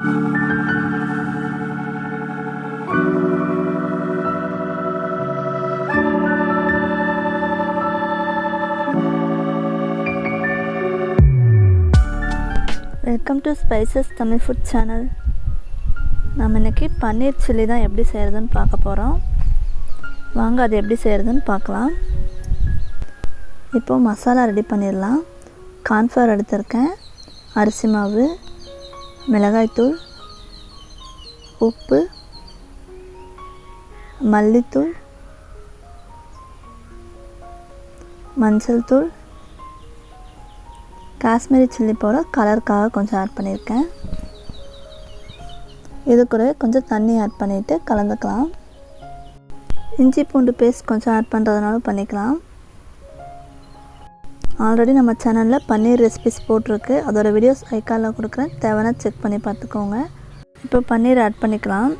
Welcome to spices Tamil food channel. நம்ம இன்றைக்கி பன்னீர் chilli தான் எப்படி செய்கிறதுன்னு பார்க்க போகிறோம். வாங்க அது எப்படி செய்கிறதுன்னு பார்க்கலாம். இப்போது மசாலா ரெடி பண்ணிடலாம். கார்ன்ஃப்ளவர் எடுத்திருக்கேன், அரிசி மாவு, மிளகாய்த்தூள், உப்பு, மல்லித்தூள், மஞ்சள் தூள், காஷ்மீரி சில்லி பவுடர் கலருக்காக கொஞ்சம் ஆட் பண்ணியிருக்கேன். இது கூட கொஞ்சம் தண்ணி ஆட் பண்ணிவிட்டு கலந்துக்கலாம். இஞ்சி பூண்டு பேஸ்ட் கொஞ்சம் ஆட் பண்ணுறதுனால பண்ணிக்கலாம். ஆல்ரெடி நம்ம சேனலில் பன்னீர் ரெசிபிஸ் போட்டிருக்கு, அதோட வீடியோஸ் ஐக்கானில் கொடுக்குறேன், தேவைன்னா செக் பண்ணி பார்த்துக்கோங்க. இப்போ பன்னீர் ஆட் பண்ணிக்கலாம்.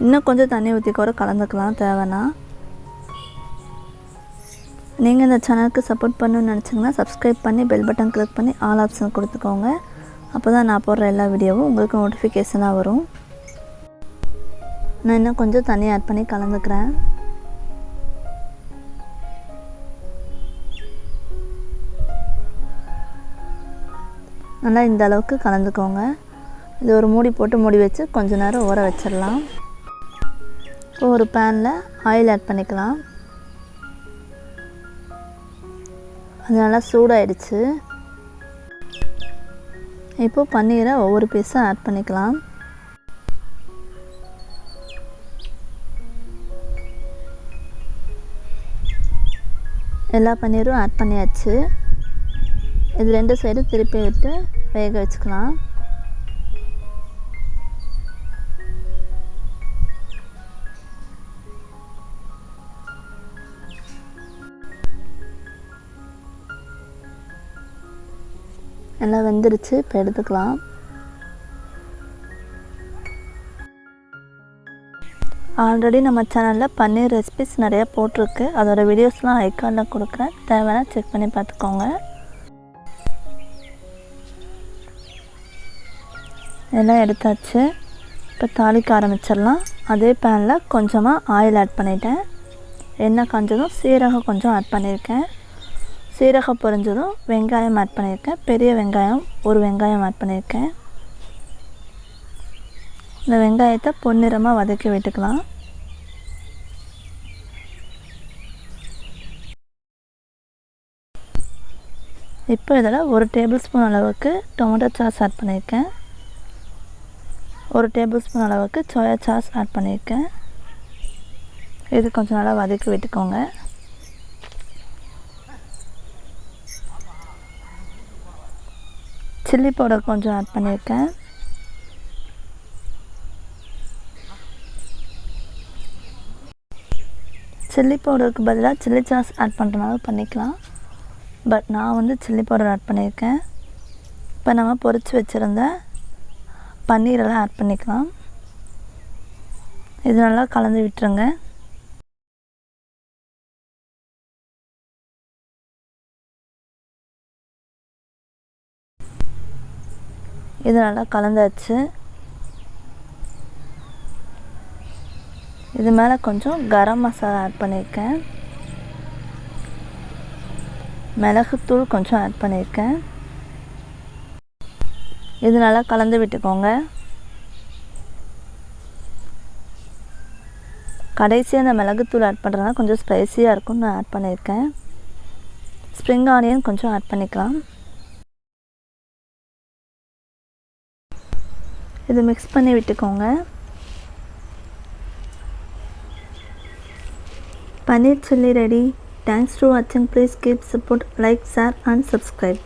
இன்னும் கொஞ்சம் தண்ணி ஊற்றி கூட கலந்துக்கலாம் தேவைன்னா. நீங்கள் இந்த சேனலுக்கு சப்போர்ட் பண்ணணும்னு நினச்சிங்கன்னா சப்ஸ்கிரைப் பண்ணி பெல் பட்டன் கிளிக் பண்ணி ஆல் ஆப்ஷன் கொடுத்துக்கோங்க. அப்போ தான் நான் போடுற எல்லா வீடியோவும் உங்களுக்கு நோட்டிஃபிகேஷனாக வரும். நான் இன்னும் கொஞ்சம் தண்ணி ஆட் பண்ணி கலந்துக்கிறேன். நல்லா இந்த அளவுக்கு கலந்துக்கோங்க. இது ஒரு மூடி போட்டு மூடி வச்சு கொஞ்சம் நேரம் ஊற வச்சிடலாம். இப்போ ஒரு பேனில் ஆயில் ஆட் பண்ணிக்கலாம். அது நல்லா சூடாயிடுச்சு. இப்போ பன்னீரை ஒவ்வொரு பீஸாக ஆட் பண்ணிக்கலாம். எல்லா பன்னீரும் ஆட் பண்ணியாச்சு. இது ரெண்டு சைடும் திருப்பி விட்டு வேக வச்சுக்கலாம். எல்லாம் வெந்துருச்சு. இப்போ எடுத்துக்கலாம். ஆல்ரெடி நம்ம சேனலில் பன்னீர் ரெசிபிஸ் நிறையா போட்டிருக்கு, அதோடய வீடியோஸ்லாம் ஐக்கானில் கொடுக்குறேன், தேவைன்னா செக் பண்ணி பார்த்துக்கோங்க. எல்லாம் எடுத்தாச்சு. இப்போ தாளிக்க ஆரம்பிச்சிடலாம். அதே பேனில் கொஞ்சமாக ஆயில் ஆட் பண்ணிட்டேன். எண்ணெய் காஞ்சதும் சீரகம் கொஞ்சம் ஆட் பண்ணியிருக்கேன். சீரகம் பொரிஞ்சதும் வெங்காயம் ஆட் பண்ணியிருக்கேன். பெரிய வெங்காயம் ஒரு வெங்காயம் ஆட் பண்ணியிருக்கேன். இந்த வெங்காயத்தை பொன்னிறமாக வதக்கி விட்டுக்கலாம். இப்போ இதில் ஒரு டேபிள் ஸ்பூன் அளவுக்கு டொமேட்டோ சாஸ் ஆட் பண்ணியிருக்கேன். ஒரு டேபிள் ஸ்பூன் அளவுக்கு சோயா சாஸ் ஆட் பண்ணியிருக்கேன். இது கொஞ்சம் நல்லா வதக்கி விட்டுக்கோங்க. சில்லி பவுடர் கொஞ்சம் ஆட் பண்ணியிருக்கேன். சில்லி பவுடருக்கு பதிலாக சில்லி சாஸ் ஆட் பண்ணுறனால பண்ணிக்கலாம். பட் நான் வந்து சில்லி பவுடர் ஆட் பண்ணியிருக்கேன். இப்போ நம்ம பொரித்து வச்சுருந்த பன்னீரெல்லாம் ஆட் பண்ணிக்கலாம். இது நல்லா கலந்து விட்டுருங்க. இது நல்லா கலந்தாச்சு. இது மேலே கொஞ்சம் கரம் மசாலா ஆட் பண்ணியிருக்கேன். மிளகுத்தூள் கொஞ்சம் ஆட் பண்ணியிருக்கேன். இது நல்லா கலந்து விட்டுக்கோங்க. கடைசியாக அந்த மிளகுத்தூள் ஆட் பண்ணுறதுனால கொஞ்சம் ஸ்பைஸியாக இருக்கும்னு நான் ஆட் பண்ணியிருக்கேன். ஸ்ப்ரிங் ஆனியன் கொஞ்சம் ஆட் பண்ணிக்கலாம். இது மிக்ஸ் பண்ணி விட்டுக்கோங்க. Paneer chilli ready. Thanks for watching. Please keep support, like, share and subscribe.